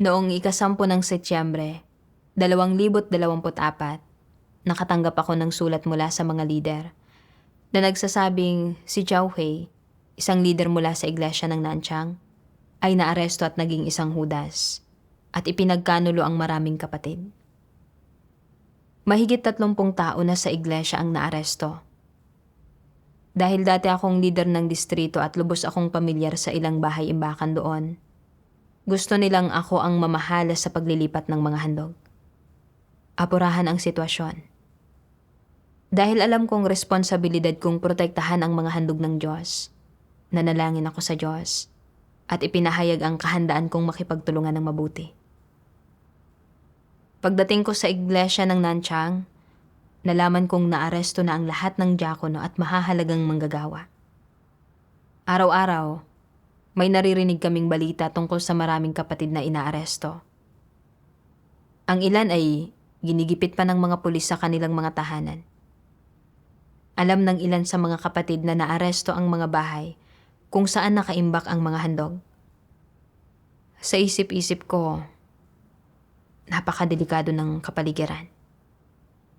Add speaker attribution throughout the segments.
Speaker 1: Noong ika-10 ng Setyembre, 2024, nakatanggap ako ng sulat mula sa mga lider na nagsasabing si Zhao Hui, isang lider mula sa iglesia ng Nanchang, ay naaresto at naging isang Hudas at ipinagkanulo ang maraming kapatid. Mahigit 30 tao na sa iglesia ang naaresto. Dahil dati akong lider ng distrito at lubos akong pamilyar sa ilang bahay-imbakan doon, gusto nilang ako ang mamahala sa paglilipat ng mga handog. Apurahan ang sitwasyon. Dahil alam kong responsibilidad kong protektahan ang mga handog ng Diyos, nanalangin ako sa Diyos at ipinahayag ang kahandaan kong makipagtulungan ng mabuti. Pagdating ko sa iglesia ng Nanchang, nalaman kong naaresto na ang lahat ng diakono at mahahalagang manggagawa. Araw-araw, may naririnig kaming balita tungkol sa maraming kapatid na inaaresto. Ang ilan ay ginigipit pa ng mga pulis sa kanilang mga tahanan. Alam ng ilan sa mga kapatid na naaresto ang mga bahay kung saan nakaimbak ang mga handog. Sa isip-isip ko, napakadelikado ng kapaligiran.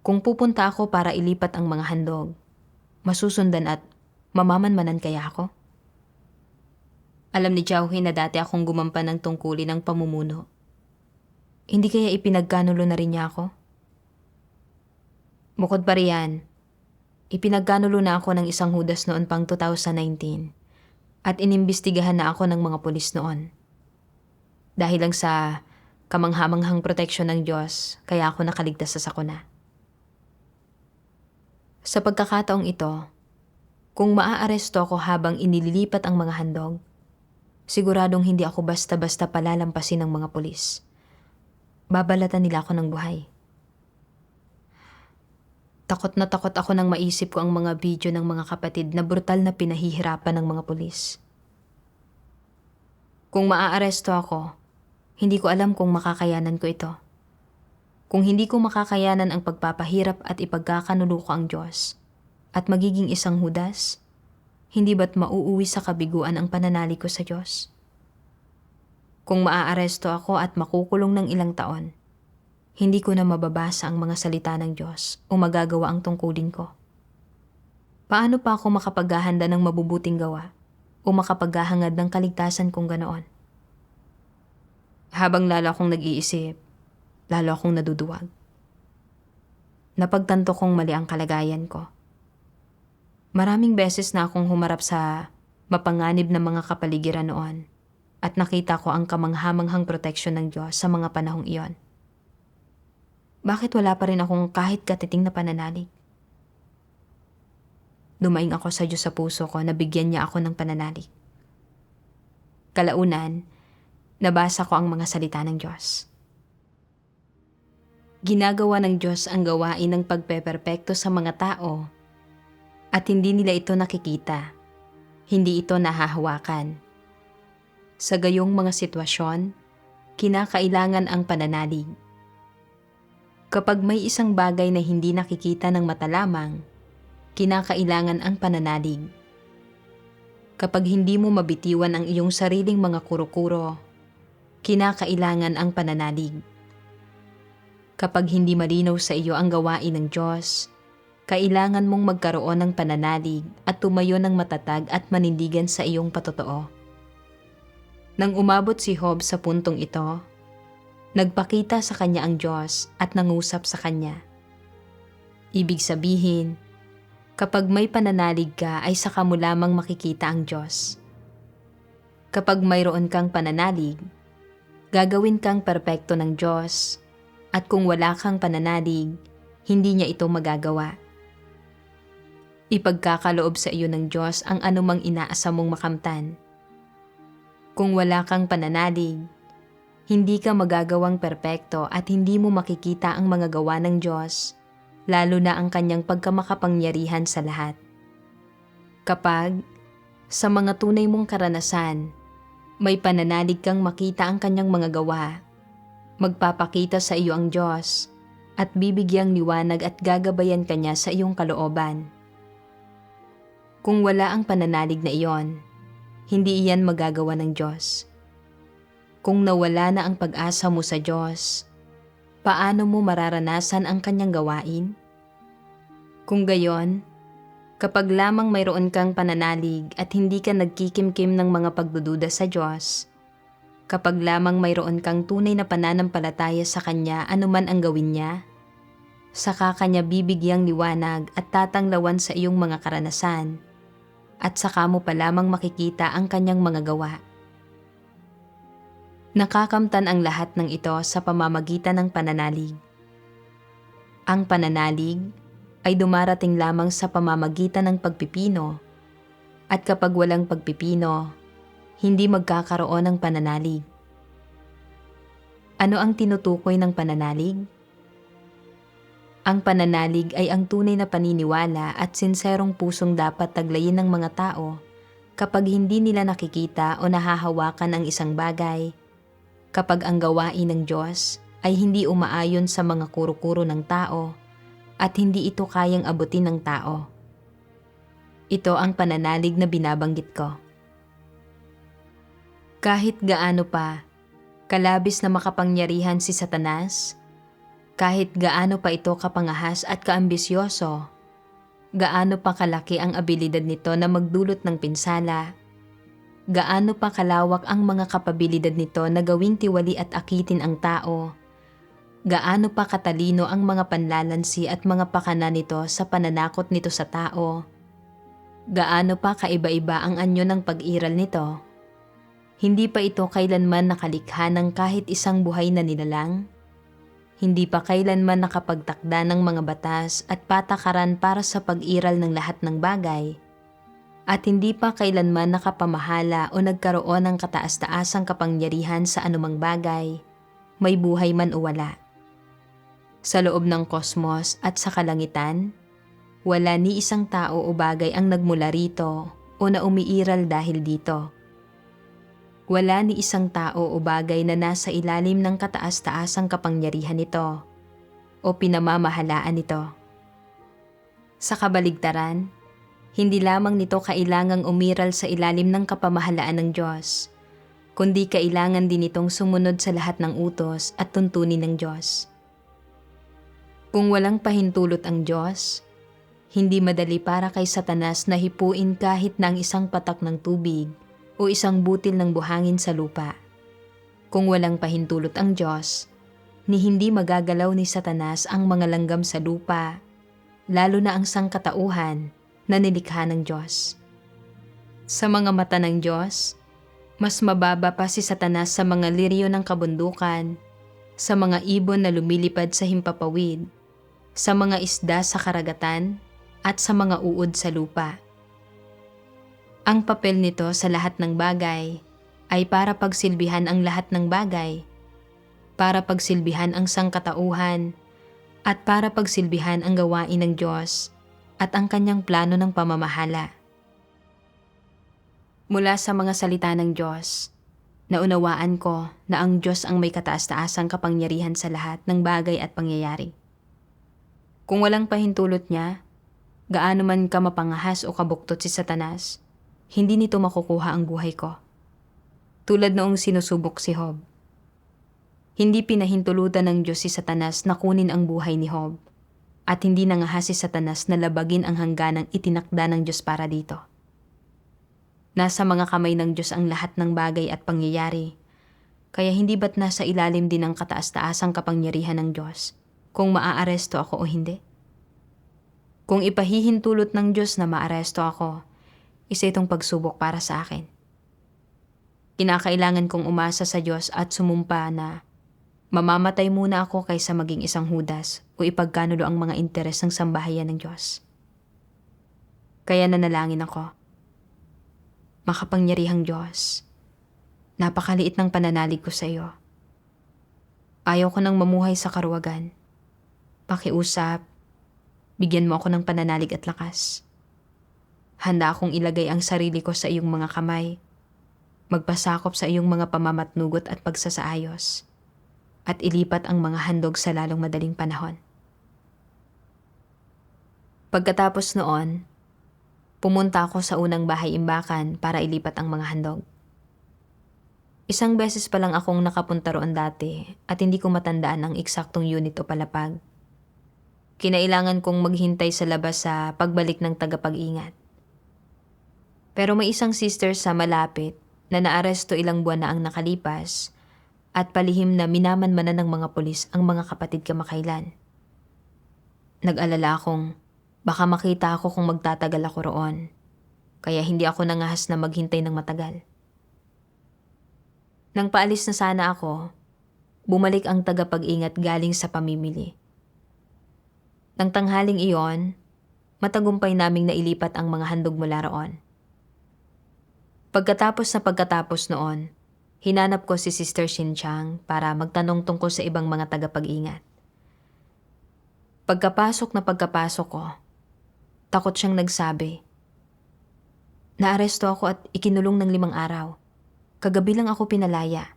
Speaker 1: Kung pupunta ako para ilipat ang mga handog, masusundan at mamamanmanan kaya ako? Alam ni Xiaohui na dati akong gumampan ng tungkulin ng pamumuno. Hindi kaya ipinagkanulo na rin niya ako? Bukod pa riyan, ipinagkanulo na ako ng isang Hudas noon pang 2019 at inimbestigahan na ako ng mga pulis noon. Dahil lang sa kamanghamanghang proteksyon ng Diyos, kaya ako nakaligtas sa sakuna. Sa pagkakataong ito, kung maaaresto ako habang inililipat ang mga handog, siguradong hindi ako basta-basta palalampasin ng mga pulis. Babalatan nila ako ng buhay. Takot na takot ako nang maisip ko ang mga video ng mga kapatid na brutal na pinahihirapan ng mga pulis. Kung maaaresto ako, hindi ko alam kung makakayanan ko ito. Kung hindi ko makakayanan ang pagpapahirap at ipagkakanulo ko ang Diyos at magiging isang Hudas, hindi ba't mauuwi sa kabiguan ang pananalig ko sa Diyos? Kung maaaresto ako at makukulong ng ilang taon, hindi ko na mababasa ang mga salita ng Diyos o magagawa ang tungkulin ko. Paano pa ako makapaghahanda ng mabubuting gawa o makapaghahangad ng kaligtasan kung ganoon? Habang lalo akong nag-iisip, lalo akong naduduwag. Napagtanto kong mali ang kalagayan ko. Maraming beses na akong humarap sa mapanganib na mga kapaligiran noon at nakita ko ang kamanghamanghang proteksyon ng Diyos sa mga panahong iyon. Bakit wala pa rin akong kahit katiting na pananalig? Dumaing ako sa Diyos sa puso ko na bigyan niya ako ng pananalig. Kalaunan, nabasa ko ang mga salita ng Diyos. Ginagawa ng Diyos ang gawain ng pagpeperpekto sa mga tao at hindi nila ito nakikita, hindi ito nahahawakan. Sa gayong mga sitwasyon, kinakailangan ang pananalig. Kapag may isang bagay na hindi nakikita ng mata lamang, kinakailangan ang pananalig. Kapag hindi mo mabitiwan ang iyong sariling mga kuro-kuro, kinakailangan ang pananalig. Kapag hindi malinaw sa iyo ang gawain ng Diyos, kailangan mong magkaroon ng pananalig at tumayo ng matatag at manindigan sa iyong patotoo. Nang umabot si Job sa puntong ito, nagpakita sa kanya ang Diyos at nangusap sa kanya. Ibig sabihin, kapag may pananalig ka ay saka mo lamang makikita ang Diyos. Kapag mayroon kang pananalig, gagawin kang perpekto ng Diyos at kung wala kang pananalig, hindi niya ito magagawa. Ipagkakaloob sa iyo ng Diyos ang anumang inaasa mong makamtan. Kung wala kang pananalig, hindi ka magagawang perpekto at hindi mo makikita ang mga gawa ng Diyos, lalo na ang kanyang pagkamakapangyarihan sa lahat. Kapag, sa mga tunay mong karanasan, may pananalig kang makita ang kanyang mga gawa, magpapakita sa iyo ang Diyos at bibigyang liwanag at gagabayan ka niya sa iyong kalooban. Kung wala ang pananalig na iyon, hindi iyan magagawa ng Diyos. Kung nawala na ang pag-asa mo sa Diyos, paano mo mararanasan ang kanyang gawain? Kung gayon, kapag lamang mayroon kang pananalig at hindi ka nagkikimkim ng mga pagdududa sa Diyos, kapag lamang mayroon kang tunay na pananampalataya sa Kanya anuman ang gawin niya, saka Kanya bibigyang liwanag at tatanglawan sa iyong mga karanasan, at saka mo pa lamang makikita ang Kanyang mga gawa. Nakakamtan ang lahat ng ito sa pamamagitan ng pananalig. Ang pananalig ay dumarating lamang sa pamamagitan ng pagpipino, at kapag walang pagpipino, hindi magkakaroon ng pananalig. Ano ang tinutukoy ng pananalig? Ang pananalig ay ang tunay na paniniwala at sinserong pusong dapat taglayin ng mga tao kapag hindi nila nakikita o nahahawakan ang isang bagay, kapag ang gawain ng Diyos ay hindi umaayon sa mga kuro-kuro ng tao at hindi ito kayang abutin ng tao. Ito ang pananalig na binabanggit ko. Kahit gaano pa kalabis na makapangyarihan si Satanas, kahit gaano pa ito kapangahas at kaambisyoso, gaano pa kalaki ang abilidad nito na magdulot ng pinsala, gaano pa kalawak ang mga kapabilidad nito na gawing tiwali at akitin ang tao, gaano pa katalino ang mga panlalansi at mga pakana nito sa pananakot nito sa tao, gaano pa kaiba-iba ang anyo ng pag-iral nito, hindi pa ito kailanman nakalikha ng kahit isang buhay na nilalang, hindi pa kailanman nakapagtakda ng mga batas at patakaran para sa pag-iral ng lahat ng bagay, at hindi pa kailanman nakapamahala o nagkaroon ng kataas-taasang kapangyarihan sa anumang bagay, may buhay man o wala. Sa loob ng kosmos at sa kalangitan, wala ni isang tao o bagay ang nagmula rito o na umiiral dahil dito. Wala ni isang tao o bagay na nasa ilalim ng kataas-taasang kapangyarihan nito o pinamamahalaan nito. Sa kabaligtaran, hindi lamang nito kailangang umiral sa ilalim ng kapamahalaan ng Diyos, kundi kailangan din itong sumunod sa lahat ng utos at tuntunin ng Diyos. Kung walang pahintulot ang Diyos, hindi madali para kay Satanas na hipuin kahit na ang isang patak ng tubig o isang butil ng buhangin sa lupa. Kung walang pahintulot ang Diyos, ni hindi magagalaw ni Satanas ang mga langgam sa lupa, lalo na ang sangkatauhan na nilikha ng Diyos. Sa mga mata ng Diyos, mas mababa pa si Satanas sa mga liryo ng kabundukan, sa mga ibon na lumilipad sa himpapawid, sa mga isda sa karagatan, at sa mga uod sa lupa. Ang papel nito sa lahat ng bagay ay para pagsilbihan ang lahat ng bagay, para pagsilbihan ang sangkatauhan, at para pagsilbihan ang gawain ng Diyos at ang kanyang plano ng pamamahala. Mula sa mga salita ng Diyos, naunawaan ko na ang Diyos ang may kataas-taasang kapangyarihan sa lahat ng bagay at pangyayari. Kung walang pahintulot niya, gaano man ka mapangahas o kabuktot si Satanas, hindi nito makukuha ang buhay ko. Tulad noong sinusubok si Job. Hindi pinahintulutan ng Diyos si Satanas na kunin ang buhay ni Job, at hindi nangahas si Satanas na labagin ang hangganang itinakda ng Diyos para dito. Nasa mga kamay ng Diyos ang lahat ng bagay at pangyayari, kaya hindi ba't nasa ilalim din ng kataas-taasang kapangyarihan ng Diyos kung maaaresto ako o hindi? Kung ipahihintulot ng Diyos na maaresto ako, isa itong pagsubok para sa akin. Kinakailangan kong umasa sa Diyos at sumumpa na mamamatay muna ako kaysa maging isang Judas o ipagkanulo ang mga interes ng sambahayan ng Diyos. Kaya nanalangin ako. Makapangyarihang Diyos, napakaliit ng pananalig ko sa iyo. Ayaw ko nang mamuhay sa karuwagan. Pakiusap, bigyan mo ako ng pananalig at lakas. Handa akong ilagay ang sarili ko sa iyong mga kamay, magpasakop sa iyong mga pamamatnugot at pagsasaayos, at ilipat ang mga handog sa lalong madaling panahon. Pagkatapos noon, pumunta ako sa unang bahay-imbakan para ilipat ang mga handog. Isang beses pa lang akong nakapunta roon dati at hindi ko matandaan ang eksaktong unit o palapag. Kinailangan kong maghintay sa labas sa pagbalik ng tagapag-ingat. Pero may isang sister sa malapit na naaresto ilang buwan na ang nakalipas at palihim na minamanmanan ng mga pulis ang mga kapatid kamakailan. Nag-alala akong baka makita ako kung magtatagal ako roon, kaya hindi ako nangahas na maghintay ng matagal. Nang paalis na sana ako, bumalik ang tagapag-ingat galing sa pamimili. Nang tanghaling iyon, matagumpay naming nailipat ang mga handog mula roon. Pagkatapos noon, hinanap ko si Sister Xinqiang para magtanong tungkol sa ibang mga tagapag-ingat. Pagkapasok ko, takot siyang nagsabi. Naaresto ako at ikinulong ng 5 araw. Kagabi lang ako pinalaya.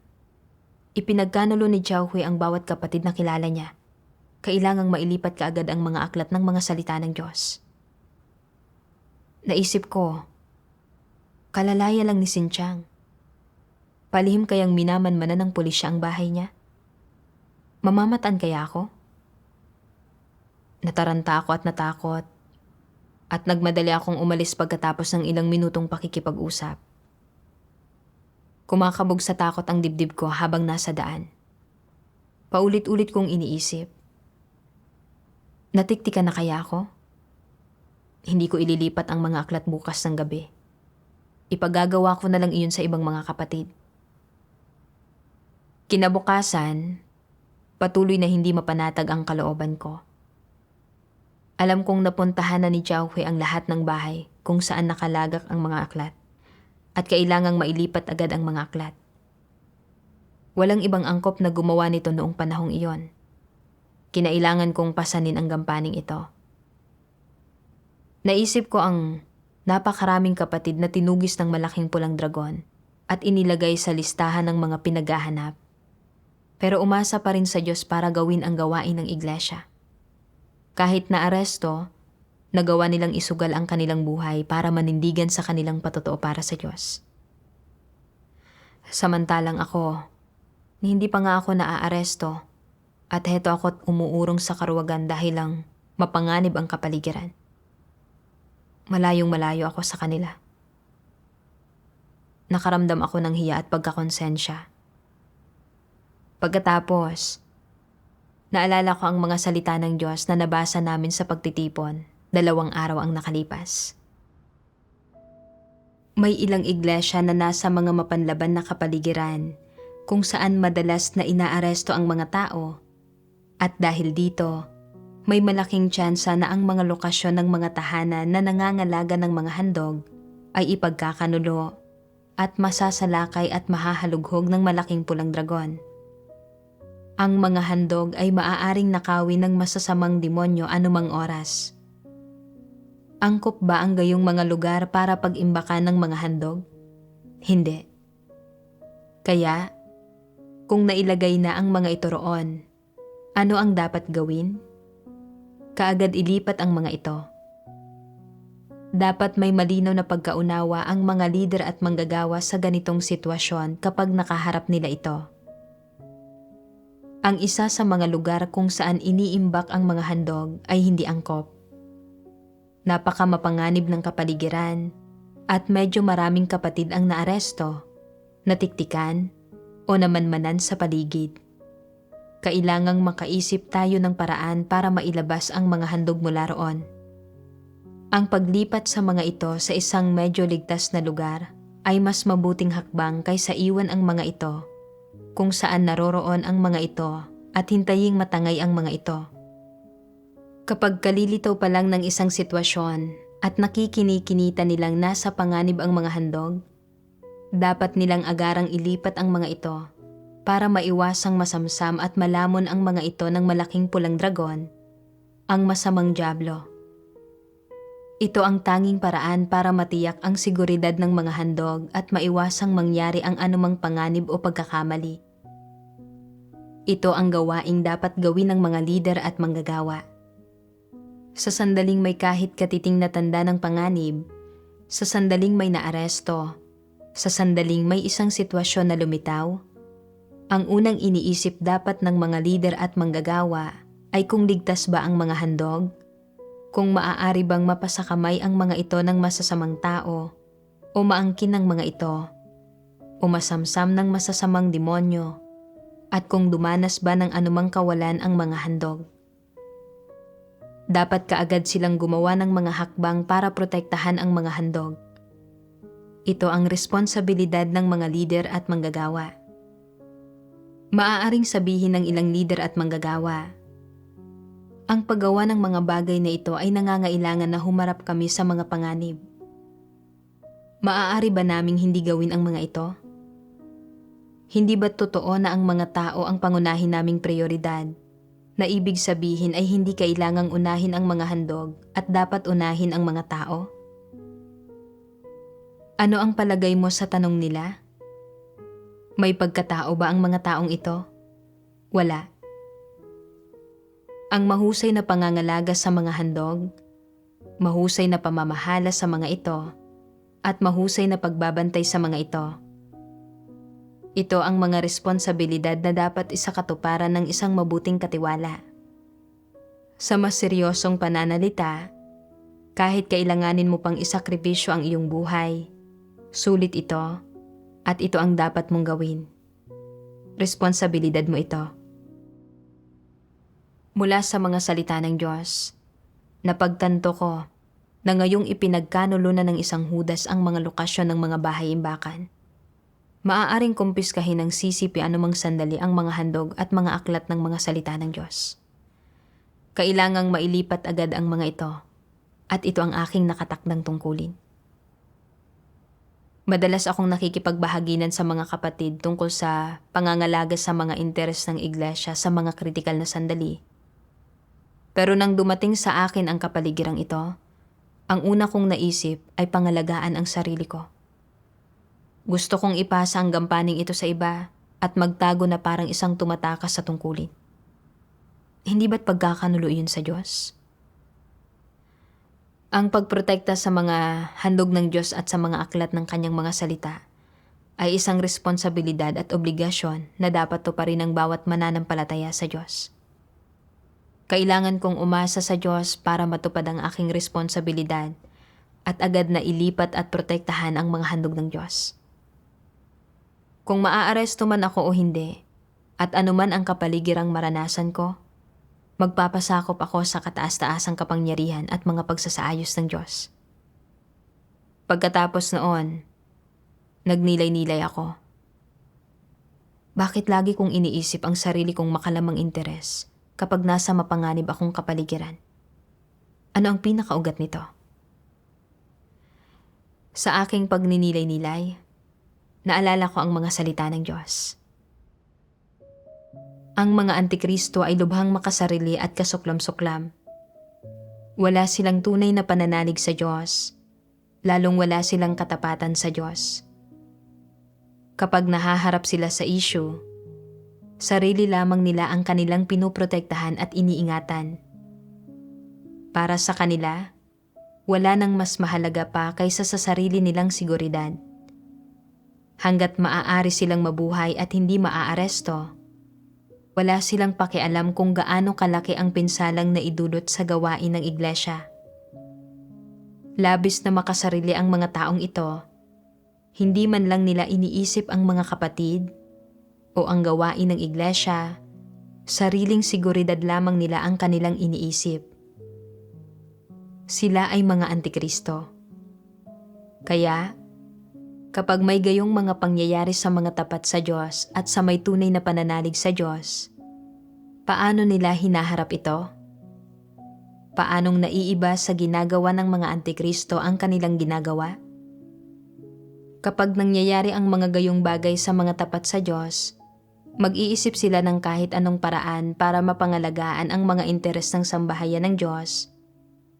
Speaker 1: Ipinagkanulo ni Xiao Hui ang bawat kapatid na kilala niya. Kailangang mailipat kaagad ang mga aklat ng mga salita ng Diyos. Naisip ko, kalalaya lang ni Xinqiang. Palihim kayang minamanmanan ng pulisya ang bahay niya? Mamamataan kaya ako? Nataranta ako at natakot at nagmadali akong umalis pagkatapos ng ilang minutong pakikipag-usap. Kumakabog sa takot ang dibdib ko habang nasa daan. Paulit-ulit kong iniisip. Natiktikan na kaya ako? Hindi ko ililipat ang mga aklat bukas ng gabi. Ipagagawa ko na lang iyon sa ibang mga kapatid. Kinabukasan, patuloy na hindi mapanatag ang kalooban ko. Alam kong napuntahan na ni Xiao Hui ang lahat ng bahay kung saan nakalagak ang mga aklat at kailangang mailipat agad ang mga aklat. Walang ibang angkop na gumawa nito noong panahong iyon. Kinailangan kong pasanin ang gampaning ito. Naisip ko ang napakaraming kapatid na tinugis ng malaking pulang dragon at inilagay sa listahan ng mga pinaghahanap. Pero umasa pa rin sa Diyos para gawin ang gawain ng iglesia. Kahit na aresto, nagawa nilang isugal ang kanilang buhay para manindigan sa kanilang patotoo para sa Diyos. Samantalang ako, hindi pa nga ako naaaresto at heto ako't umuurong sa karuwagan dahil lang mapanganib ang kapaligiran. Malayong malayo ako sa kanila. Nakaramdam ako ng hiya at pagkakonsensya. Pagkatapos, naalala ko ang mga salita ng Diyos na nabasa namin sa pagtitipon 2 araw ang nakalipas. May ilang iglesia na nasa mga mapanlaban na kapaligiran kung saan madalas na inaaresto ang mga tao at dahil dito, may malaking tsansa na ang mga lokasyon ng mga tahanan na nangangalaga ng mga handog ay ipagkakanulo at masasalakay at mahahalughog ng malaking pulang dragon. Ang mga handog ay maaaring nakawin ng masasamang demonyo anumang oras. Angkop ba ang gayong mga lugar para pag-imbakan ng mga handog? Hindi. Kaya, kung nailagay na ang mga ito roon, ano ang dapat gawin? Kaagad ilipat ang mga ito. Dapat may malinaw na pagkaunawa ang mga lider at manggagawa sa ganitong sitwasyon kapag nakaharap nila ito. Ang isa sa mga lugar kung saan iniimbak ang mga handog ay hindi angkop. Napakamapanganib ng kapaligiran at medyo maraming kapatid ang naaresto, natiktikan o namanmanan sa paligid. Kailangang makaisip tayo ng paraan para mailabas ang mga handog mula roon. Ang paglipat sa mga ito sa isang medyo ligtas na lugar ay mas mabuting hakbang kaysa iwan ang mga ito kung saan naroroon ang mga ito at hintaying matangay ang mga ito. Kapag kalilitaw pa lang ng isang sitwasyon at nakikinikinita nilang nasa panganib ang mga handog, dapat nilang agarang ilipat ang mga ito para maiwasang masamsam at malamon ang mga ito ng malaking pulang dragon, ang masamang dyablo. Ito ang tanging paraan para matiyak ang seguridad ng mga handog at maiwasang mangyari ang anumang panganib o pagkakamali. Ito ang gawaing dapat gawin ng mga lider at manggagawa. Sa sandaling may kahit katiting na tanda ng panganib, sa sandaling may naaresto, Sa sandaling may isang sitwasyon na lumitaw, ang unang iniisip dapat ng mga lider at manggagawa ay kung ligtas ba ang mga handog, kung maaari bang mapasakamay ang mga ito ng masasamang tao o maangkin ng mga ito o masamsam ng masasamang demonyo, at kung dumanas ba ng anumang kawalan ang mga handog. Dapat kaagad silang gumawa ng mga hakbang para protektahan ang mga handog. Ito ang responsibilidad ng mga lider at manggagawa. Maaaring sabihin ng ilang lider at manggagawa, ang paggawa ng mga bagay na ito ay nangangailangan na humarap kami sa mga panganib. Maaari ba naming hindi gawin ang mga ito? Hindi ba totoo na ang mga tao ang pangunahin naming prioridad, na ibig sabihin ay hindi kailangang unahin ang mga handog at dapat unahin ang mga tao? Ano ang palagay mo sa tanong nila? May pagkatao ba ang mga taong ito? Wala. Ang mahusay na pangangalaga sa mga handog, mahusay na pamamahala sa mga ito, at mahusay na pagbabantay sa mga ito. Ito ang mga responsibilidad na dapat isakatuparan ng isang mabuting katiwala. Sa mas seryosong pananalita, kahit kailanganin mo pang isakripisyo ang iyong buhay, sulit ito at ito ang dapat mong gawin. Responsibilidad mo ito. Mula sa mga salita ng Diyos, napagtanto ko na ngayong ipinagkanulo na ng isang Judas ang mga lokasyon ng mga bahay-imbakan, maaaring kumpiskahin ng CCP anumang sandali ang mga handog at mga aklat ng mga salita ng Diyos. Kailangang mailipat agad ang mga ito, at ito ang aking nakatakdang tungkulin. Madalas akong nakikipagbahaginan sa mga kapatid tungkol sa pangangalaga sa mga interes ng iglesia sa mga kritikal na sandali. Pero nang dumating sa akin ang kapaligirang ito, ang una kong naisip ay pangalagaan ang sarili ko. Gusto kong ipasa ang gampaning ito sa iba at magtago na parang isang tumatakas sa tungkulin. Hindi ba't pagkakanulo yun sa Diyos? Ang pagprotekta sa mga handog ng Diyos at sa mga aklat ng kanyang mga salita ay isang responsibilidad at obligasyon na dapat tuparin ng bawat mananampalataya sa Diyos. Kailangan kong umasa sa Diyos para matupad ang aking responsibilidad at agad na ilipat at protektahan ang mga handog ng Diyos. Kung maaaresto man ako o hindi, at anuman ang kapaligirang maranasan ko, magpapasakop ako sa kataas-taasang kapangyarihan at mga pagsasaayos ng Diyos. Pagkatapos noon, nagnilay-nilay ako. Bakit lagi kong iniisip ang sarili kong makalamang interes kapag nasa mapanganib akong kapaligiran? Ano ang pinakaugat nito? Sa aking pagninilay-nilay, naalala ko ang mga salita ng Diyos. Ang mga antikristo ay lubhang makasarili at kasuklam-suklam. Wala silang tunay na pananalig sa Diyos, lalong wala silang katapatan sa Diyos. Kapag nahaharap sila sa issue, sarili lamang nila ang kanilang pinoprotektahan at iniingatan. Para sa kanila, wala nang mas mahalaga pa kaysa sa sarili nilang seguridad. Hanggat maaari silang mabuhay at hindi maaaresto, wala silang pakialam kung gaano kalaki ang pinsalang na idulot sa gawain ng iglesia. Labis na makasarili ang mga taong ito, hindi man lang nila iniisip ang mga kapatid o ang gawain ng iglesia, sariling seguridad lamang nila ang kanilang iniisip. Sila ay mga antikristo. Kaya, kapag may gayong mga pangyayari sa mga tapat sa Diyos at sa may tunay na pananalig sa Diyos, paano nila hinaharap ito? Paanong naiiba sa ginagawa ng mga antikristo ang kanilang ginagawa? Kapag nangyayari ang mga gayong bagay sa mga tapat sa Diyos, mag-iisip sila ng kahit anong paraan para mapangalagaan ang mga interes ng sambahayan ng Diyos,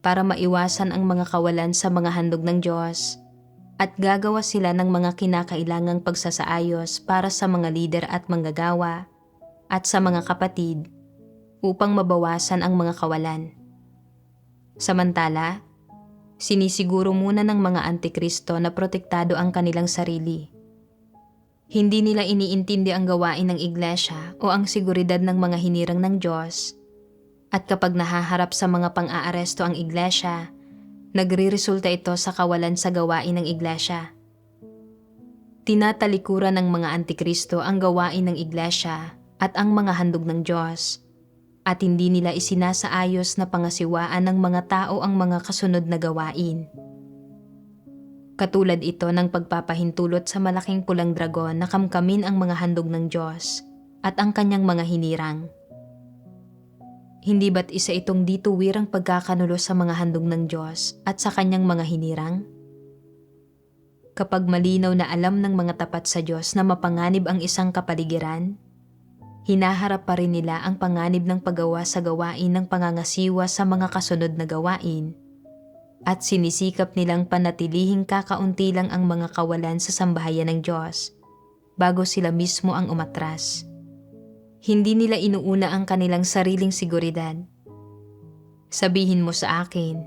Speaker 1: para maiwasan ang mga kawalan sa mga handog ng Diyos, at gagawa sila ng mga kinakailangang pagsasaayos para sa mga lider at manggagawa at sa mga kapatid upang mabawasan ang mga kawalan. Samantala, Sinisiguro muna ng mga antikristo na protektado ang kanilang sarili. Hindi nila iniintindi ang gawain ng iglesia o ang seguridad ng mga hinirang ng Diyos. At kapag nahaharap sa mga pang-aaresto ang iglesia, nagre-resulta ito sa kawalan sa gawain ng iglesia. Tinatalikuran ng mga antikristo ang gawain ng iglesia at ang mga handog ng Diyos, at hindi nila isinasaayos na pangasiwaan ng mga tao ang mga kasunod na gawain. Katulad ito ng pagpapahintulot sa malaking pulang dragon na kamkamin ang mga handog ng Diyos at ang kanyang mga hinirang. Hindi ba't isa itong dituwirang pagkakanulo sa mga handog ng Diyos at sa kanyang mga hinirang? Kapag malinaw na alam ng mga tapat sa Diyos na mapanganib ang isang kapaligiran, hinaharap pa rin nila ang panganib ng paggawa sa gawain ng pangangasiwa sa mga kasunod na gawain, at sinisikap nilang panatilihing kakaunti lang ang mga kawalan sa sambahayan ng Diyos bago sila mismo ang umatras. Hindi nila inuuna ang kanilang sariling seguridad. Sabihin mo sa akin,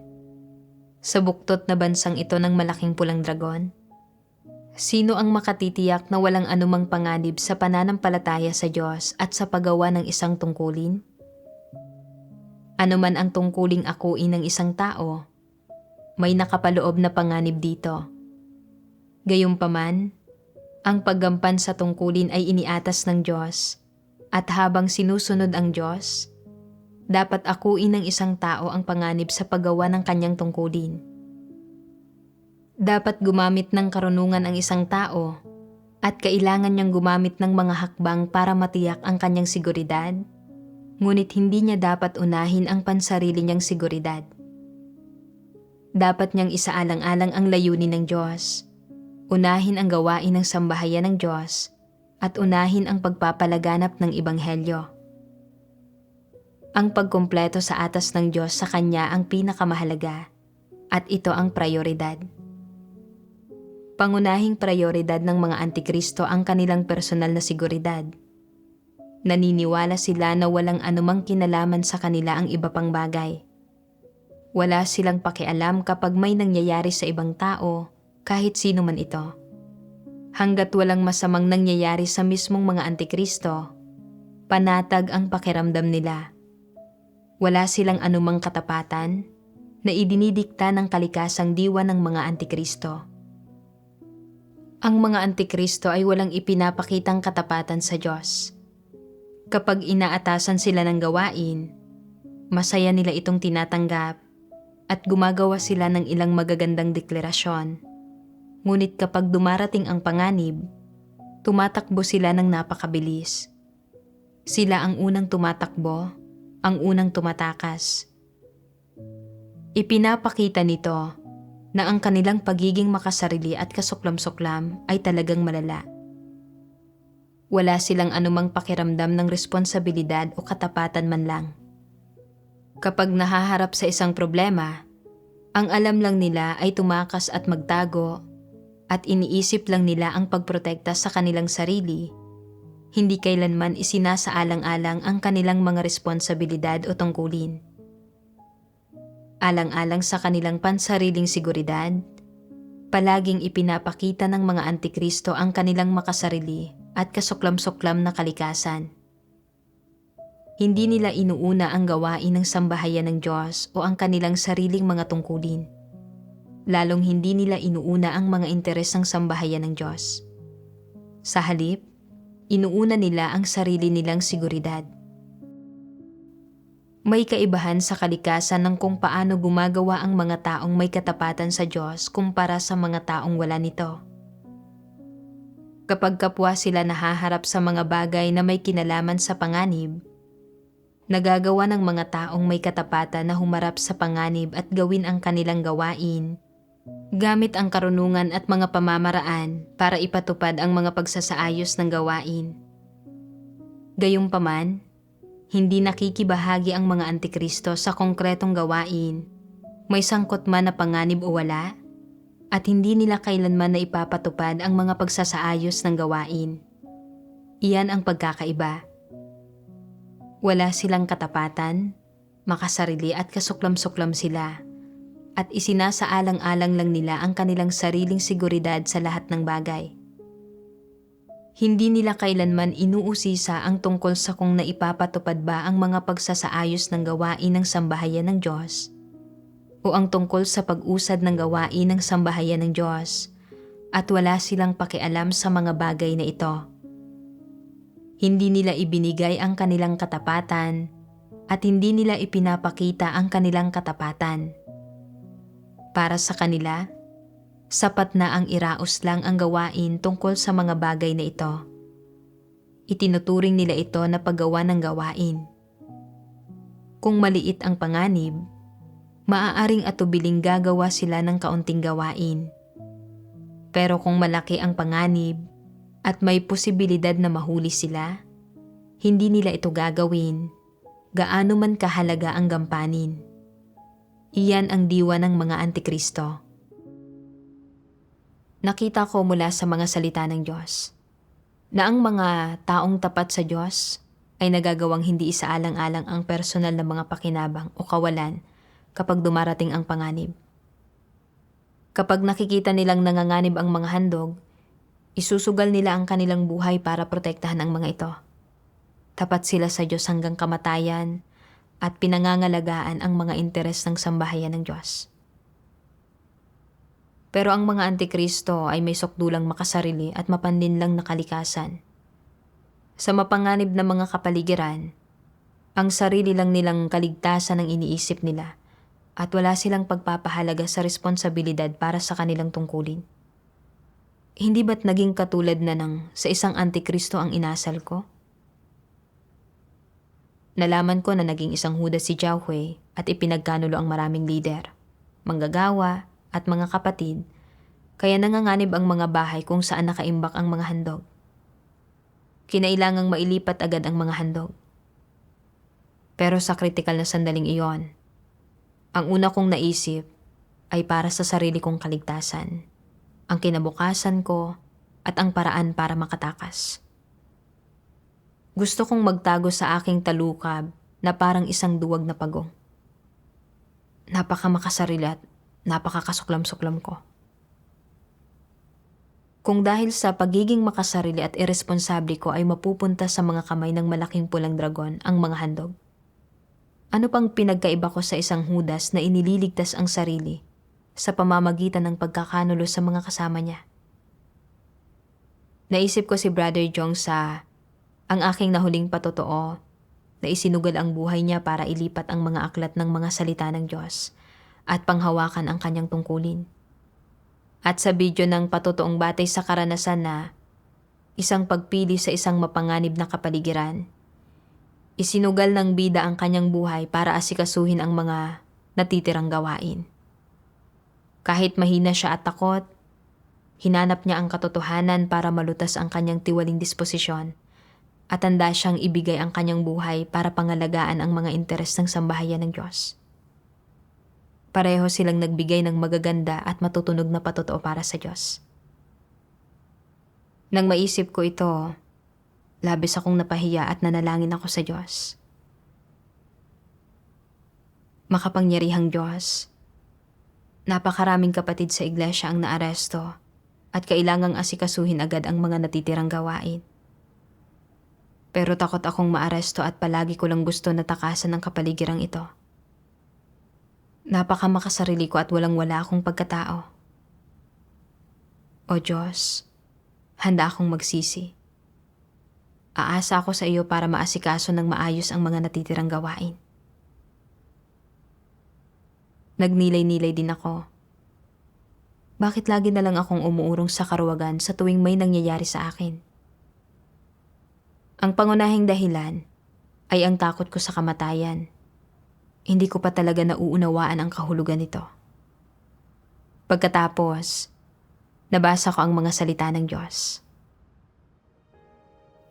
Speaker 1: sa buktot na bansang ito ng malaking pulang dragon, sino ang makatitiyak na walang anumang panganib sa pananampalataya sa Diyos at sa paggawa ng isang tungkulin? Ano man ang tungkuling akuin ng isang tao, may nakapaloob na panganib dito. Gayunpaman, ang paggampan sa tungkulin ay iniatas ng Diyos, at habang sinusunod ang Diyos, dapat akuin ng isang tao ang panganib sa paggawa ng kanyang tungkulin. Dapat gumamit ng karunungan ang isang tao, at kailangan niyang gumamit ng mga hakbang para matiyak ang kanyang seguridad, ngunit hindi niya dapat unahin ang pansarili niyang seguridad. Dapat niyang isaalang-alang ang layunin ng Diyos, unahin ang gawain ng sambahayan ng Diyos, at unahin ang pagpapalaganap ng Ebanghelyo. Ang pagkumpleto sa atas ng Diyos sa Kanya ang pinakamahalaga, at ito ang prayoridad. Pangunahing prayoridad ng mga antikristo ang kanilang personal na seguridad. Naniniwala sila na walang anumang kinalaman sa kanila ang iba pang bagay. Wala silang pakialam kapag may nangyayari sa ibang tao, kahit sino man ito. Hanggat walang masamang nangyayari sa mismong mga antikristo, panatag ang pakiramdam nila. Wala silang anumang katapatan na idinidikta ng kalikasang diwa ng mga antikristo. Ang mga antikristo ay walang ipinapakitang katapatan sa Diyos. Kapag inaatasan sila ng gawain, masaya nila itong tinatanggap at gumagawa sila ng ilang magagandang deklarasyon. Ngunit kapag dumarating ang panganib, tumatakbo sila ng napakabilis. Sila ang unang tumatakbo, ang unang tumatakas. Ipinapakita nito na ang kanilang pagiging makasarili at kasuklam-suklam ay talagang malala. Wala silang anumang pakiramdam ng responsibilidad o katapatan man lang. Kapag nahaharap sa isang problema, ang alam lang nila ay tumakas at magtago, at iniisip lang nila ang pagprotekta sa kanilang sarili. Hindi kailanman isinasaalang-alang ang kanilang mga responsibilidad o tungkulin. Alang-alang sa kanilang pansariling seguridad, palaging ipinapakita ng mga antikristo ang kanilang makasarili at kasuklam-suklam na kalikasan. Hindi nila inuuna ang gawain ng sambahayan ng Diyos o ang kanilang sariling mga tungkulin. Lalong hindi nila inuuna ang mga interes ng sambahayan ng Diyos. Sa halip, inuuna nila ang sarili nilang seguridad. May kaibahan sa kalikasan ng kung paano gumagawa ang mga taong may katapatan sa Diyos kumpara sa mga taong wala nito. Kapag kapwa sila nahaharap sa mga bagay na may kinalaman sa panganib, nagagawa ng mga taong may katapatan na humarap sa panganib at gawin ang kanilang gawain, gamit ang karunungan at mga pamamaraan para ipatupad ang mga pagsasaayos ng gawain. Gayunpaman, hindi nakikibahagi ang mga antikristo sa konkretong gawain, may sangkot man na panganib o wala, at hindi nila kailanman na ipapatupad ang mga pagsasaayos ng gawain. Iyan ang pagkakaiba. Wala silang katapatan, makasarili at kasuklam-suklam sila, at isinasaalang-alang lang nila ang kanilang sariling seguridad sa lahat ng bagay. Hindi nila kailanman inuusisa ang tungkol sa kung naipapatupad ba ang mga pagsasaayos ng gawain ng sambahayan ng Diyos o ang tungkol sa pag-usad ng gawain ng sambahayan ng Diyos, at wala silang pakialam sa mga bagay na ito. Hindi nila ibinigay ang kanilang katapatan at hindi nila ipinapakita ang kanilang katapatan. Para sa kanila, sapat na ang iraos lang ang gawain tungkol sa mga bagay na ito. Itinuturing nila ito na paggawa ng gawain. Kung maliit ang panganib, maaaring atubiling gagawa sila ng kaunting gawain. Pero kung malaki ang panganib at may posibilidad na mahuli sila, hindi nila ito gagawin, gaano man kahalaga ang gampanin. Iyan ang diwa ng mga Antikristo. Nakita ko mula sa mga salita ng Diyos na ang mga taong tapat sa Diyos ay nagagawang hindi isaalang-alang ang personal na mga pakinabang o kawalan kapag dumarating ang panganib. Kapag nakikita nilang nanganganib ang mga handog, isusugal nila ang kanilang buhay para protektahan ang mga ito. Tapat sila sa Diyos hanggang kamatayan at pinangangalagaan ang mga interes ng sambahayan ng Diyos. Pero ang mga Antikristo ay may sukdulang makasarili at mapanlinlang na kalikasan. Sa mapanganib na mga kapaligiran, ang sarili lang nilang kaligtasan ang iniisip nila at wala silang pagpapahalaga sa responsibilidad para sa kanilang tungkulin. Hindi ba't naging katulad na ng sa isang Antikristo ang inasal ko? Nalaman ko na naging isang Judas si Jauhe at ipinagkanulo ang maraming lider, manggagawa, at mga kapatid, kaya nanganganib ang mga bahay kung saan nakaimbak ang mga handog. Kinailangang mailipat agad ang mga handog. Pero sa kritikal na sandaling iyon, ang una kong naisip ay para sa sarili kong kaligtasan, ang kinabukasan ko at ang paraan para makatakas. Gusto kong magtago sa aking talukab na parang isang duwag na pagong. Napakamakasarili at napakakasuklam-suklam ko. Kung dahil sa pagiging makasarili at irresponsable ko ay mapupunta sa mga kamay ng malaking pulang dragon ang mga handog, ano pang pinagkaiba ko sa isang Judas na inililigtas ang sarili sa pamamagitan ng pagkakanulo sa mga kasama niya? Naisip ko si Brother Jong sa ang aking nahuling patotoo na isinugal ang buhay niya para ilipat ang mga aklat ng mga salita ng Diyos at panghawakan ang kanyang tungkulin. At sa video ng patotoong batay sa karanasan na isang pagpili sa isang mapanganib na kapaligiran, isinugal ng bida ang kanyang buhay para asikasuhin ang mga natitirang gawain. Kahit mahina siya at takot, hinanap niya ang katotohanan para malutas ang kanyang tiwaling disposisyon at handa siyang ibigay ang kanyang buhay para pangalagaan ang mga interes ng sambahayan ng Diyos. Pareho silang nagbigay ng magaganda at matutunog na patotoo para sa Diyos. Nang maisip ko ito, labis akong napahiya at nanalangin ako sa Diyos. Makapangyarihang Diyos, napakaraming kapatid sa iglesia ang naaresto at kailangang asikasuhin agad ang mga natitirang gawain. Pero takot akong maaresto at palagi ko lang gusto na takasan ang kapaligirang ito. Napakamakasarili ko at walang-wala akong pagkatao. O Diyos, handa akong magsisi. Aasa ako sa iyo para maasikaso ng maayos ang mga natitirang gawain. Nagnilay-nilay din ako. Bakit lagi na lang akong umuurong sa karuwagan sa tuwing may nangyayari sa akin? Ang pangunahing dahilan ay ang takot ko sa kamatayan. Hindi ko pa talaga nauunawaan ang kahulugan nito. Pagkatapos, nabasa ko ang mga salita ng Diyos.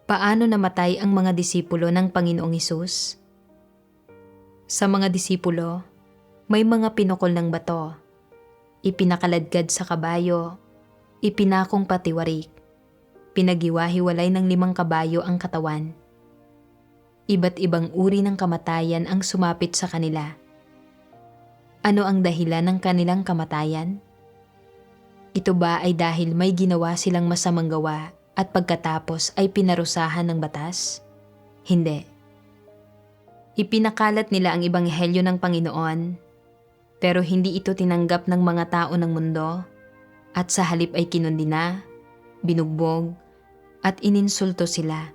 Speaker 1: Paano namatay ang mga disipulo ng Panginoong Hesus? Sa mga disipulo, may mga pinukol ng bato, ipinakaladkad sa kabayo, ipinakong patiwarik, pinaghiwa-hiwalay ng 5 kabayo ang katawan. Iba't ibang uri ng kamatayan ang sumapit sa kanila. Ano ang dahilan ng kanilang kamatayan? Ito ba ay dahil may ginawa silang masamang gawa at pagkatapos ay pinarusahan ng batas? Hindi. Ipinakalat nila ang ebanghelyo ng Panginoon, pero hindi ito tinanggap ng mga tao ng mundo at sa halip ay kinundina, binugbog, at ininsulto sila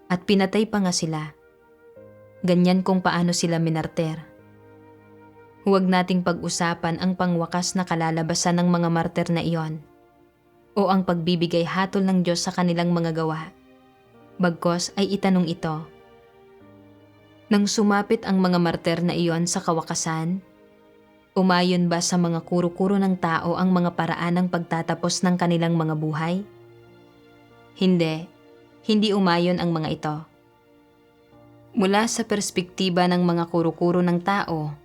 Speaker 1: at pinatay pa nga sila. Ganyan kung paano sila minartir. Huwag nating pag-usapan ang pangwakas na kalalabasan ng mga martir na iyon o ang pagbibigay hatol ng Diyos sa kanilang mga gawa. Bagkos ay itanong ito, nang sumapit ang mga martir na iyon sa kawakasan, umayon ba sa mga kuro-kuro ng tao ang mga paraan ng pagtatapos ng kanilang mga buhay? Hindi umayon ang mga ito. Mula sa perspektiba ng mga kuro-kuro ng tao,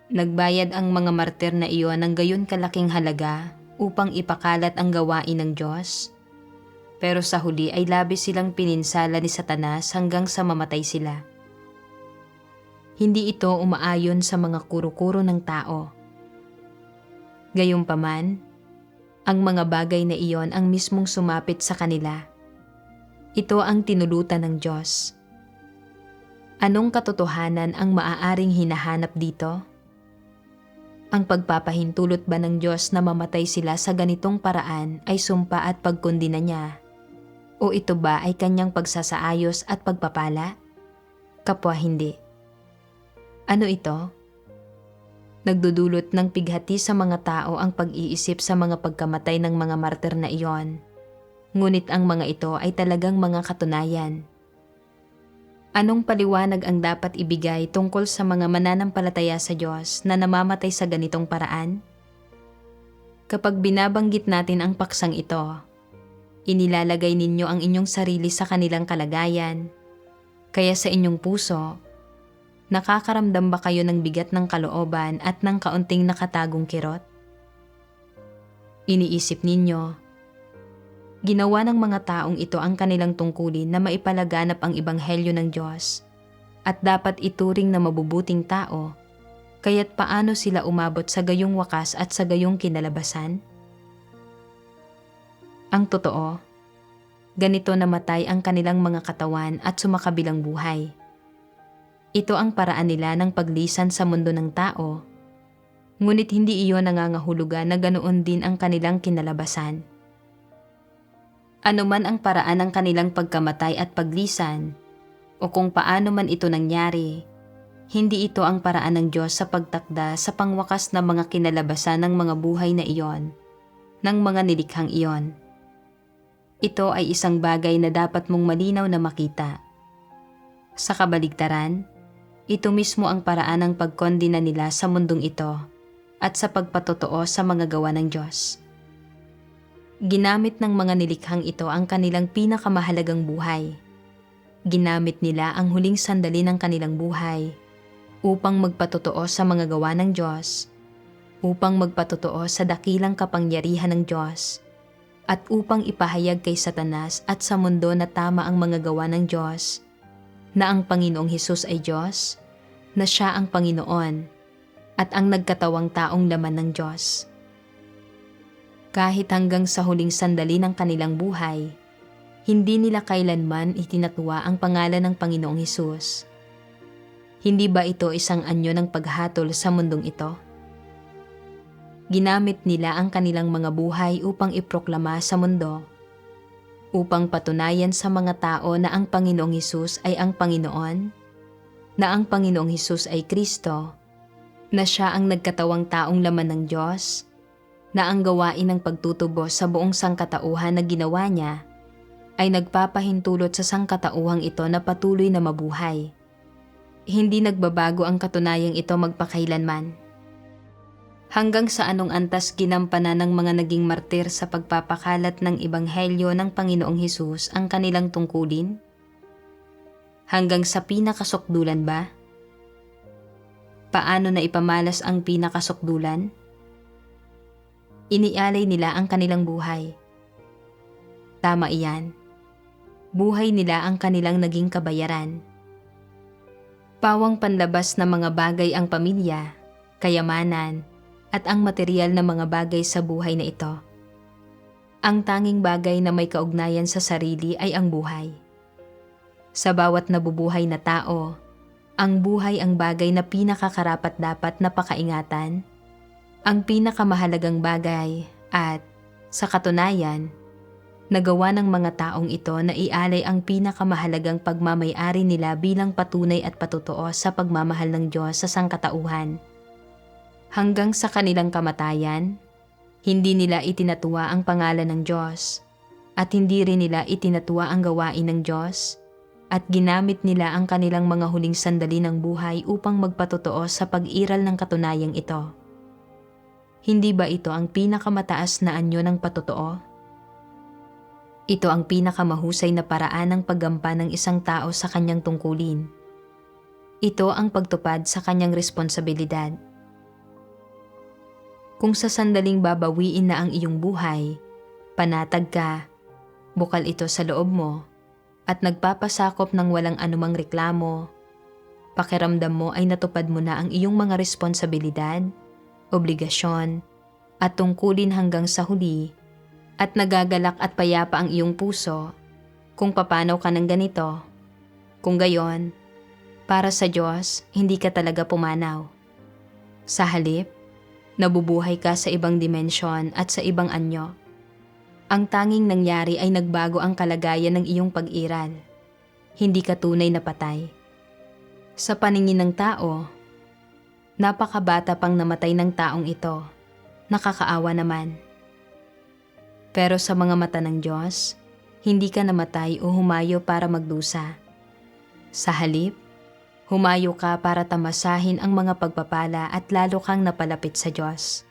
Speaker 1: nagbayad ang mga martir na iyon ng gayon kalaking halaga upang ipakalat ang gawain ng Diyos. Pero sa huli ay labis silang pininsala ni Satanas hanggang sa mamatay sila. Hindi ito umaayon sa mga kuro-kuro ng tao. Gayunpaman, ang mga bagay na iyon ang mismong sumapit sa kanila. Ito ang tinulutan ng Diyos. Anong katotohanan ang maaaring hinahanap dito? Ang pagpapahintulot ba ng Diyos na mamatay sila sa ganitong paraan ay sumpa at pagkondina niya? O ito ba ay kanyang pagsasaayos at pagpapala? Kapwa hindi. Ano ito? Nagdudulot ng pighati sa mga tao ang pag-iisip sa mga pagkamatay ng mga martir na iyon. Ngunit ang mga ito ay talagang mga katunayan. Anong paliwanag ang dapat ibigay tungkol sa mga mananampalataya sa Diyos na namamatay sa ganitong paraan? Kapag binabanggit natin ang paksang ito, inilalagay ninyo ang inyong sarili sa kanilang kalagayan. Kaya sa inyong puso, nakakaramdam ba kayo ng bigat ng kalooban at ng kaunting nakatagong kirot? Iniisip ninyo, ginawa ng mga taong ito ang kanilang tungkulin na maipalaganap ang ebanghelyo ng Diyos at dapat ituring na mabubuting tao, kaya't paano sila umabot sa gayong wakas at sa gayong kinalabasan? Ang totoo, ganito namatay ang kanilang mga katawan at sumakabilang buhay. Ito ang paraan nila ng paglisan sa mundo ng tao, ngunit hindi iyon nangangahulugan na ganoon din ang kanilang kinalabasan. Ano man ang paraan ng kanilang pagkamatay at paglisan, o kung paano man ito nangyari, hindi ito ang paraan ng Diyos sa pagtakda sa pangwakas na mga kinalabasan ng mga buhay na iyon, ng mga nilikhang iyon. Ito ay isang bagay na dapat mong malinaw na makita. Sa kabaligtaran, ito mismo ang paraan ng pagkondina nila sa mundong ito at sa pagpatotoo sa mga gawa ng Diyos. Ginamit ng mga nilikhang ito ang kanilang pinakamahalagang buhay. Ginamit nila ang huling sandali ng kanilang buhay upang magpatotoo sa mga gawa ng Diyos, upang magpatotoo sa dakilang kapangyarihan ng Diyos, at upang ipahayag kay Satanas at sa mundo na tama ang mga gawa ng Diyos, na ang Panginoong Hesus ay Diyos, na Siya ang Panginoon, at ang nagkatawang taong laman ng Diyos. Kahit hanggang sa huling sandali ng kanilang buhay, hindi nila kailanman itinatuwa ang pangalan ng Panginoong Hesus. Hindi ba ito isang anyo ng paghatol sa mundong ito? Ginamit nila ang kanilang mga buhay upang iproklama sa mundo, upang patunayan sa mga tao na ang Panginoong Hesus ay ang Panginoon, na ang Panginoong Hesus ay Kristo, na Siya ang nagkatawang taong laman ng Diyos, na ang gawain ng pagtutubos sa buong sangkatauhan na ginawa niya ay nagpapahintulot sa sangkatauhang ito na patuloy na mabuhay. Hindi nagbabago ang katunayang ito magpakailanman. Hanggang sa anong antas ginampanan ng mga naging martir sa pagpapakalat ng ebanghelyo ng Panginoong Hesus ang kanilang tungkulin? Hanggang sa pinakasukdulan ba? Paano na ipamalas ang pinakasukdulan? Inialay nila ang kanilang buhay. Tama iyan. Buhay nila ang kanilang naging kabayaran. Pawang panlabas na mga bagay ang pamilya, kayamanan, at ang material na mga bagay sa buhay na ito. Ang tanging bagay na may kaugnayan sa sarili ay ang buhay. Sa bawat nabubuhay na tao, ang buhay ang bagay na pinakakarapat-dapat na pakaingatan, ang pinakamahalagang bagay at, sa katunayan, nagawa ng mga taong ito na ialay ang pinakamahalagang pagmamay-ari nila bilang patunay at patotoo sa pagmamahal ng Diyos sa sangkatauhan. Hanggang sa kanilang kamatayan, hindi nila itinatuwa ang pangalan ng Diyos at hindi rin nila itinatuwa ang gawain ng Diyos at ginamit nila ang kanilang mga huling sandali ng buhay upang magpatotoo sa pag-iral ng katunayang ito. Hindi ba ito ang pinakamataas na anyo ng patotoo? Ito ang pinakamahusay na paraan ng paggampan ng isang tao sa kanyang tungkulin. Ito ang pagtupad sa kanyang responsibilidad. Kung sa sandaling babawiin na ang iyong buhay, panatag ka, bukal ito sa loob mo, at nagpapasakop ng walang anumang reklamo, pakiramdam mo ay natupad mo na ang iyong mga responsibilidad, obligasyon, at tungkulin hanggang sa huli, at nagagalak at payapa ang iyong puso kung papanaw ka ng ganito. Kung gayon, para sa Diyos, hindi ka talaga pumanaw. Sa halip, nabubuhay ka sa ibang dimensyon at sa ibang anyo. Ang tanging nangyari ay nagbago ang kalagayan ng iyong pag-iral. Hindi ka tunay na patay. Sa paningin ng tao, napakabata pang namatay ng taong ito. Nakakaawa naman. Pero sa mga mata ng Diyos, hindi ka namatay o humayo para magdusa. Sa halip, humayo ka para tamasahin ang mga pagpapala at lalo kang napalapit sa Diyos.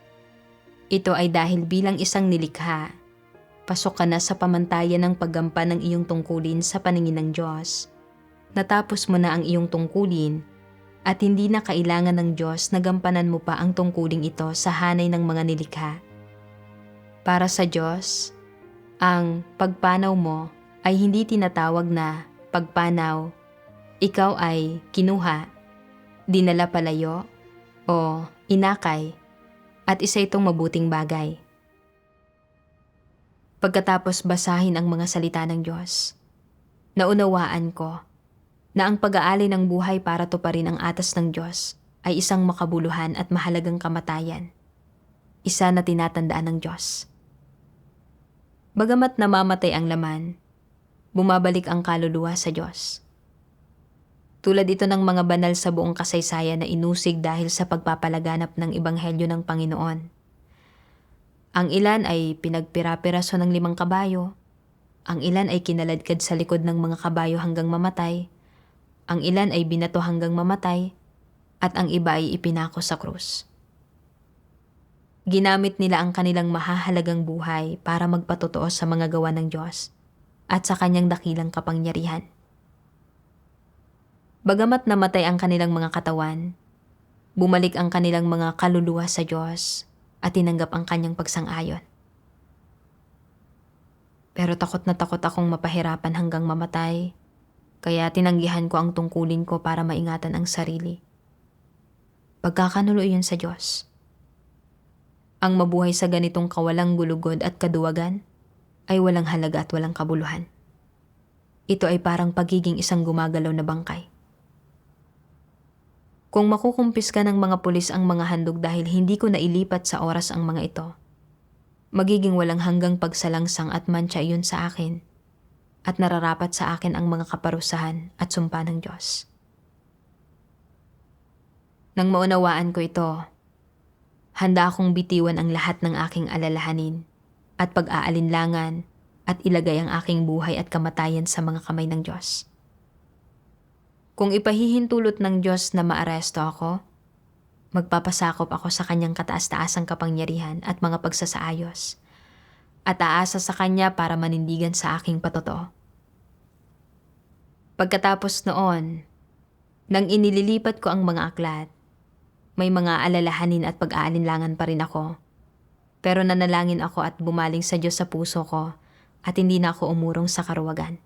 Speaker 1: Ito ay dahil bilang isang nilikha, pasok ka na sa pamantayan ng paggampan ng iyong tungkulin sa paningin ng Diyos. Natapos mo na ang iyong tungkulin at hindi na kailangan ng Diyos na gampanan mo pa ang tungkuling ito sa hanay ng mga nilikha. Para sa Diyos, ang pagpanaw mo ay hindi tinatawag na pagpanaw. Ikaw ay kinuha, dinala palayo, o inakay, at isa itong mabuting bagay. Pagkatapos basahin ang mga salita ng Diyos, naunawaan ko na ang pag-aali ng buhay para tuparin ang atas ng Diyos ay isang makabuluhan at mahalagang kamatayan, isa na tinatandaan ng Diyos. Bagamat namamatay ang laman, bumabalik ang kaluluwa sa Diyos. Tulad ito ng mga banal sa buong kasaysayan na inusig dahil sa pagpapalaganap ng Ebanghelyo ng Panginoon. Ang ilan ay pinagpira-piraso ng 5 kabayo, ang ilan ay kinaladkad sa likod ng mga kabayo hanggang mamatay, ang ilan ay binato hanggang mamatay, at ang iba ay ipinako sa krus. Ginamit nila ang kanilang mahahalagang buhay para magpatotoo sa mga gawa ng Diyos at sa kanyang dakilang kapangyarihan. Bagamat namatay ang kanilang mga katawan, bumalik ang kanilang mga kaluluwa sa Diyos at tinanggap ang kanyang pagsang-ayon. Pero takot na takot akong mapahirapan hanggang mamatay, kaya tinanggihan ko ang tungkulin ko para maingatan ang sarili. Pagkakanulo iyon sa Diyos. Ang mabuhay sa ganitong kawalang gulugod at kaduwagan ay walang halaga at walang kabuluhan. Ito ay parang pagiging isang gumagalaw na bangkay. Kung makukumpis ka ng mga pulis ang mga handog dahil hindi ko nailipat sa oras ang mga ito, magiging walang hanggang pagsalangsang at mantsa iyon sa akin at nararapat sa akin ang mga kaparusahan at sumpa ng Diyos. Nang maunawaan ko ito, handa akong bitiwan ang lahat ng aking alalahanin at pag-aalinlangan at ilagay ang aking buhay at kamatayan sa mga kamay ng Diyos. Kung ipahihintulot ng Diyos na maaresto ako, magpapasakop ako sa kanyang kataas-taasang kapangyarihan at mga pagsasaayos, at aasa sa kanya para manindigan sa aking patotoo. Pagkatapos noon, nang inililipat ko ang mga aklat, may mga alalahanin at pag-aalinlangan pa rin ako, pero nanalangin ako at bumaling sa Diyos sa puso ko at hindi na ako umurong sa karuwagan.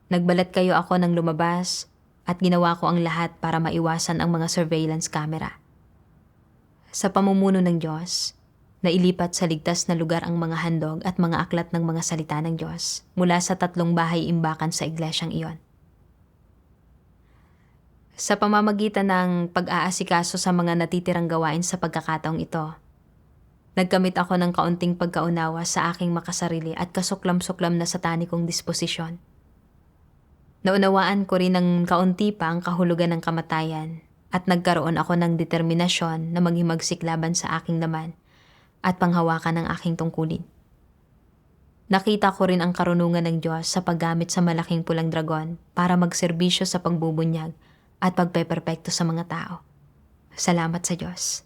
Speaker 1: Nagbalat kayo ako ng lumabas at ginawa ko ang lahat para maiwasan ang mga surveillance camera. Sa pamumuno ng Diyos, nailipat sa ligtas na lugar ang mga handog at mga aklat ng mga salita ng Diyos mula sa 3 bahay-imbakan sa iglesyang iyon. Sa pamamagitan ng pag-aasikaso sa mga natitirang gawain sa pagkakataong ito, nagkamit ako ng kaunting pagkaunawa sa aking makasarili at kasuklam-suklam na satanikong disposisyon. Naunawaan ko rin ng kaunti pa ang kahulugan ng kamatayan at nagkaroon ako ng determinasyon na maghimagsik laban sa aking laman at panghawakan ng aking tungkulin. Nakita ko rin ang karunungan ng Diyos sa paggamit sa malaking pulang dragon para magserbisyo sa pagbubunyag at pagpeperpekto sa mga tao. Salamat sa Diyos.